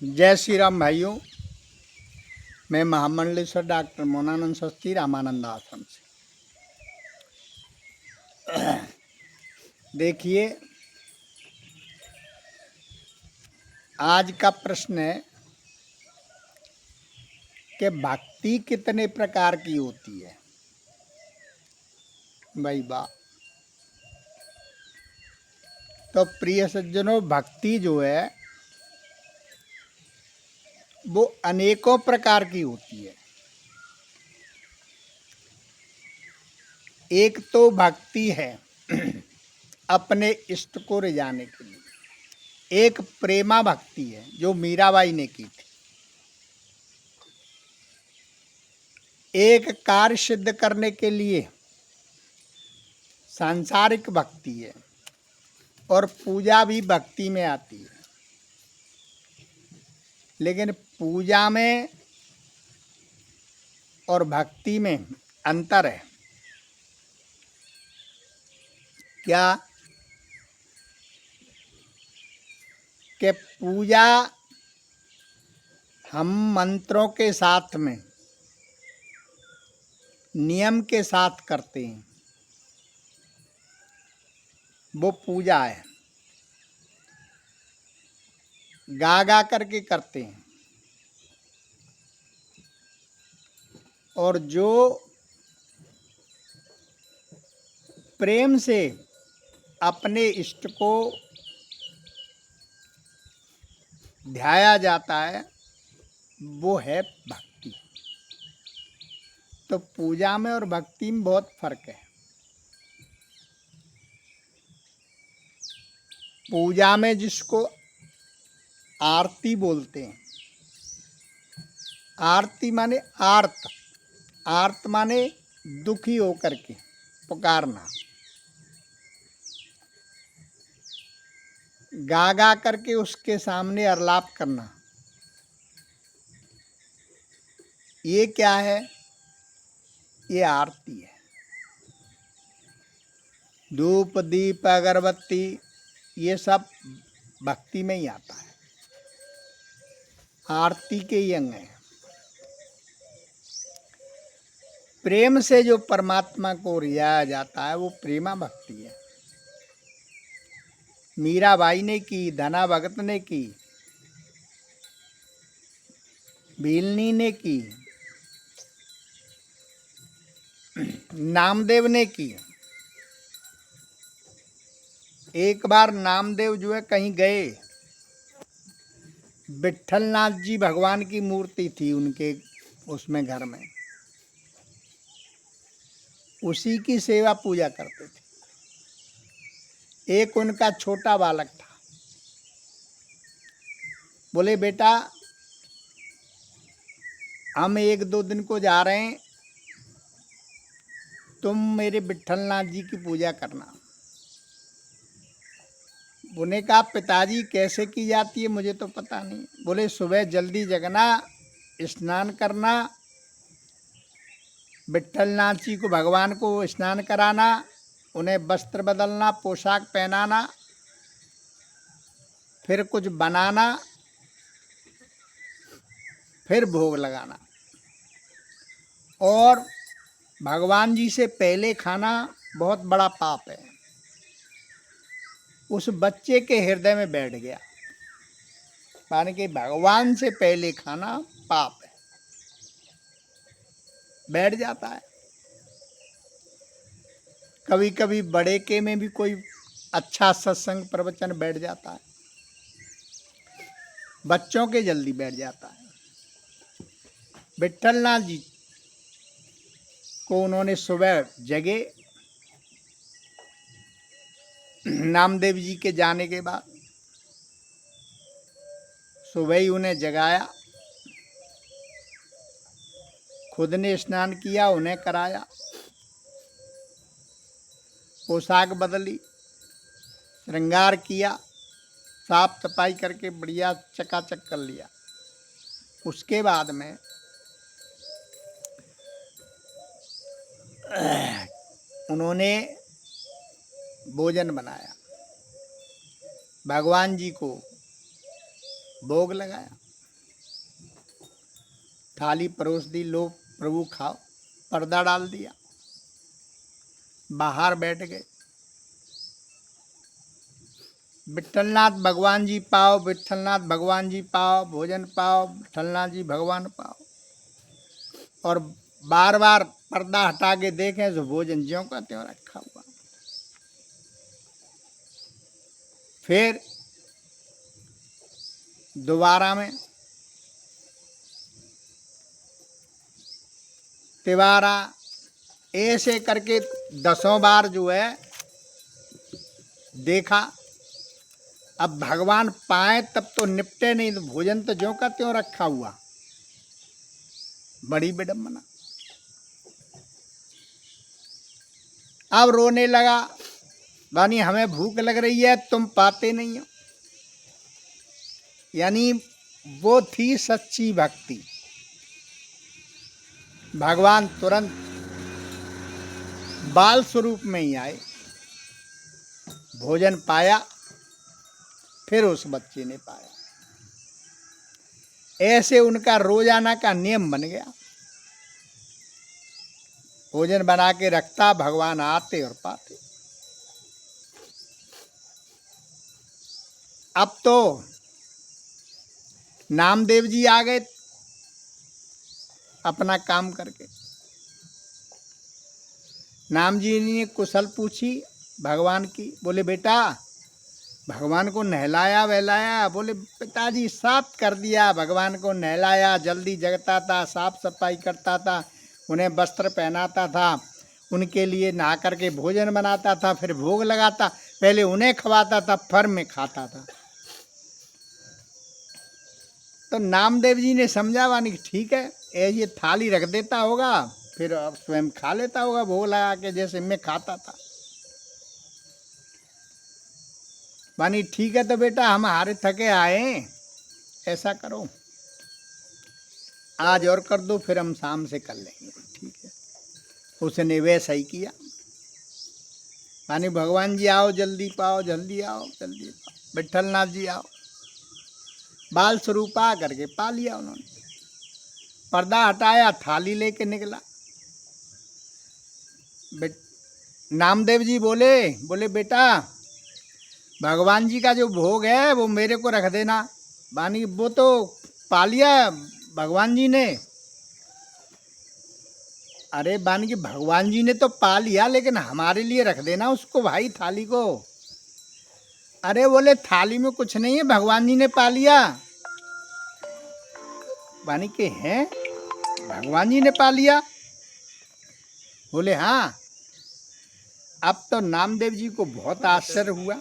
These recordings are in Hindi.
जय श्री राम भाइयों। मैं महामंडलेश्वर डॉक्टर मोनानंद शास्त्री रामानंद आश्रम से। देखिए, आज का प्रश्न है कि भक्ति कितने प्रकार की होती है। भाई वाह। तो प्रिय सज्जनों, भक्ति जो है वो अनेकों प्रकार की होती है। एक तो भक्ति है अपने इष्ट को रिझाने के लिए। एक प्रेमा भक्ति है जो मीराबाई ने की थी। एक कार्य सिद्ध करने के लिए सांसारिक भक्ति है, और पूजा भी भक्ति में आती है। लेकिन पूजा में और भक्ति में अंतर है। क्या? कि पूजा हम मंत्रों के साथ में नियम के साथ करते हैं, वो पूजा है। गा गा करके करते हैं। और जो प्रेम से अपने इष्ट को ध्याया जाता है, वो है भक्ति। तो पूजा में और भक्ति में बहुत फर्क है। पूजा में जिसको आरती बोलते हैं, आरती माने आर्त, आर्त माने दुखी होकर के पुकारना। गा गा करके उसके सामने अरलाप करना। ये क्या है? ये आरती है। धूप दीप अगरबत्ती ये सब भक्ति में ही आता है, आरती के ही अंग है। प्रेम से जो परमात्मा को रिझाया जाता है वो प्रेमा भक्ति है। मीराबाई ने की, धना भगत ने की, भीलनी ने की, नामदेव ने की। एक बार नामदेव जो है कहीं गए, विट्ठलनाथ जी भगवान की मूर्ति थी उनके उसमें घर में, उसी की सेवा पूजा करते थे। एक उनका छोटा बालक था। बोले, बेटा हम 1-2 दिन को जा रहे हैं, तुम मेरे विट्ठलनाथ जी की पूजा करना। उन्हें कहा, पिताजी कैसे की जाती है मुझे तो पता नहीं। बोले, सुबह जल्दी जगना, स्नान करना, विट्ठलनाथ जी को भगवान को स्नान कराना, उन्हें वस्त्र बदलना, पोशाक पहनाना, फिर कुछ बनाना, फिर भोग लगाना। और भगवान जी से पहले खाना बहुत बड़ा पाप है। उस बच्चे के हृदय में बैठ गया, माने कि भगवान से पहले खाना पाप है, बैठ जाता है। कभी कभी बड़े के में भी कोई अच्छा सत्संग प्रवचन बैठ जाता है, बच्चों के जल्दी बैठ जाता है। विट्ठलनाथ जी को उन्होंने सुबह जगे, नामदेव जी के जाने के बाद सुबह ही उन्हें जगाया, खुद ने स्नान किया, उन्हें कराया, पोशाक बदली, श्रृंगार किया, साफ सफाई करके बढ़िया चकाचक कर लिया। उसके बाद में उन्होंने भोजन बनाया, भगवान जी को भोग लगाया। थाली परोस दी, लो प्रभु खाओ, पर्दा डाल दिया, बाहर बैठ गए। विट्ठलनाथ भगवान जी पाओ, विट्ठलनाथ भगवान जी पाओ, भोजन पाओ, विट्ठलनाथ जी भगवान पाओ। और बार बार पर्दा हटा के देखें तो भोजन ज्यों का त्यों रखा हुआ। फिर दोबारा में तिवारा, ऐसे करके 10 बार जो है देखा। अब भगवान पाए तब तो निपटे नहीं, तो भोजन तो ज्यों का त्यों रखा हुआ। बड़ी विडम्बना। अब रोने लगा, बानी हमें भूख लग रही है, तुम पाते नहीं हो। यानी वो थी सच्ची भक्ति। भगवान तुरंत बाल स्वरूप में ही आए, भोजन पाया, फिर उस बच्चे ने पाया। ऐसे उनका रोजाना का नियम बन गया। भोजन बना के रखता, भगवान आते और पाते। अब तो नामदेव जी आ गए अपना काम करके। नाम जी ने कुशल पूछी भगवान की। बोले बेटा भगवान को नहलाया वहलाया? बोले पिताजी साफ कर दिया, भगवान को नहलाया, जल्दी जगता था, साफ सफाई करता था, उन्हें वस्त्र पहनाता था, उनके लिए नहा करके भोजन बनाता था, फिर भोग लगाता, पहले उन्हें खवाता था, फिर मैं खाता था। तो नामदेव जी ने समझा, वानी ठीक है, ये थाली रख देता होगा, फिर अब स्वयं खा लेता होगा भोग लगा के, जैसे मैं खाता था। वानी ठीक है, तो बेटा हम हारे थके आए, ऐसा करो आज और कर दो, फिर हम शाम से कर लेंगे। ठीक है, उसने वैसा ही किया। मानी भगवान जी आओ, जल्दी पाओ, जल्दी आओ, जल्दी पाओ, विट्ठलनाथ जी आओ। बाल स्वरूप आ करके पा लिया उन्होंने। पर्दा हटाया, थाली लेके निकला। नामदेव जी बोले बेटा भगवान जी का जो भोग है वो मेरे को रख देना। बानी वो तो पा लिया भगवान जी ने। अरे बानी की भगवान जी ने तो पा लिया, लेकिन हमारे लिए रख देना उसको भाई, थाली को। अरे बोले थाली में कुछ नहीं है, भगवान जी ने पा लिया। बानी के हैं भगवान जी ने पा लिया? बोले हाँ। अब तो नामदेव जी को बहुत आश्चर्य हुआ।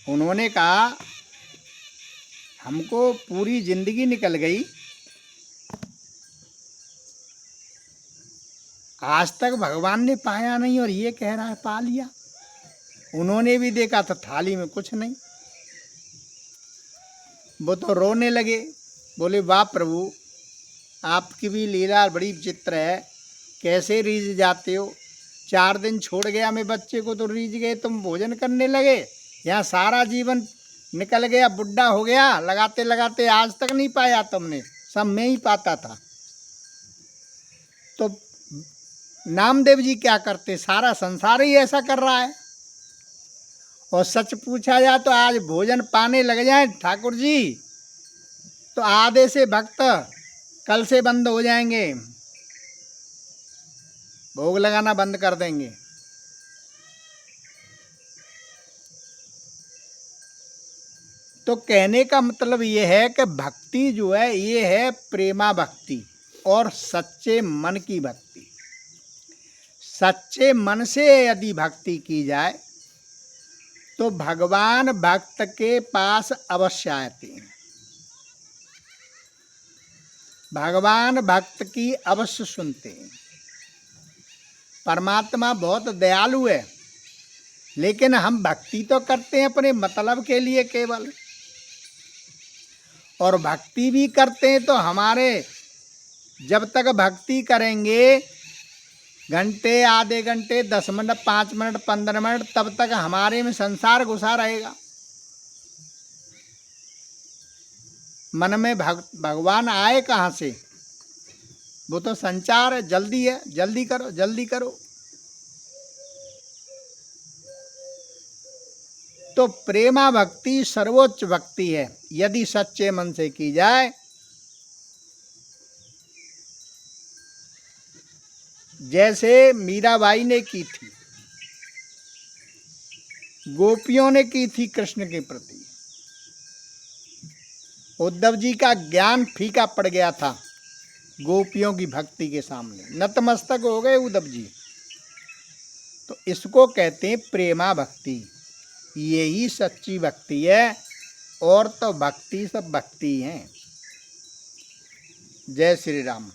उन्होंने कहा हमको पूरी जिंदगी निकल गई, आज तक भगवान ने पाया नहीं, और ये कह रहा है पा लिया। उन्होंने भी देखा तो थाली में कुछ नहीं। वो तो रोने लगे। बोले वाह प्रभु, आपकी भी लीला बड़ी विचित्र है, कैसे रीझ जाते हो? 4 दिन छोड़ गया मैं बच्चे को तो रीझ गए, तुम भोजन करने लगे। यहाँ सारा जीवन निकल गया, बुढ़ा हो गया, लगाते लगाते आज तक नहीं पाया तुमने, सब मैं ही पाता था। तो नामदेव जी क्या करते? सारा संसार ही ऐसा कर रहा है। और सच पूछा जाए तो आज भोजन पाने लग जाए ठाकुर जी तो आधे से भक्त कल से बंद हो जाएंगे, भोग लगाना बंद कर देंगे। तो कहने का मतलब ये है कि भक्ति जो है ये है प्रेमा भक्ति और सच्चे मन की भक्ति। सच्चे मन से यदि भक्ति की जाए तो भगवान भक्त के पास अवश्य आते हैं। भगवान भक्त की अवश्य सुनते हैं। परमात्मा बहुत दयालु है, लेकिन हम भक्ति तो करते हैं अपने मतलब के लिए केवल, और भक्ति भी करते हैं तो हमारे जब तक भक्ति करेंगे घंटे, आधे घंटे, 10 मिनट, 5 मिनट, 15 मिनट, तब तक हमारे में संसार घुसा रहेगा। मन में भगवान आए कहाँ से? वो तो संचार है, जल्दी है, जल्दी करो जल्दी करो। तो प्रेमा भक्ति सर्वोच्च भक्ति है, यदि सच्चे मन से की जाए। जैसे मीराबाई ने की थी, गोपियों ने की थी कृष्ण के प्रति। उद्धव जी का ज्ञान फीका पड़ गया था गोपियों की भक्ति के सामने, नतमस्तक हो गए उद्धव जी। तो इसको कहते हैं प्रेमा भक्ति। यही सच्ची भक्ति है, और तो भक्ति सब भक्ति है। जय श्री राम।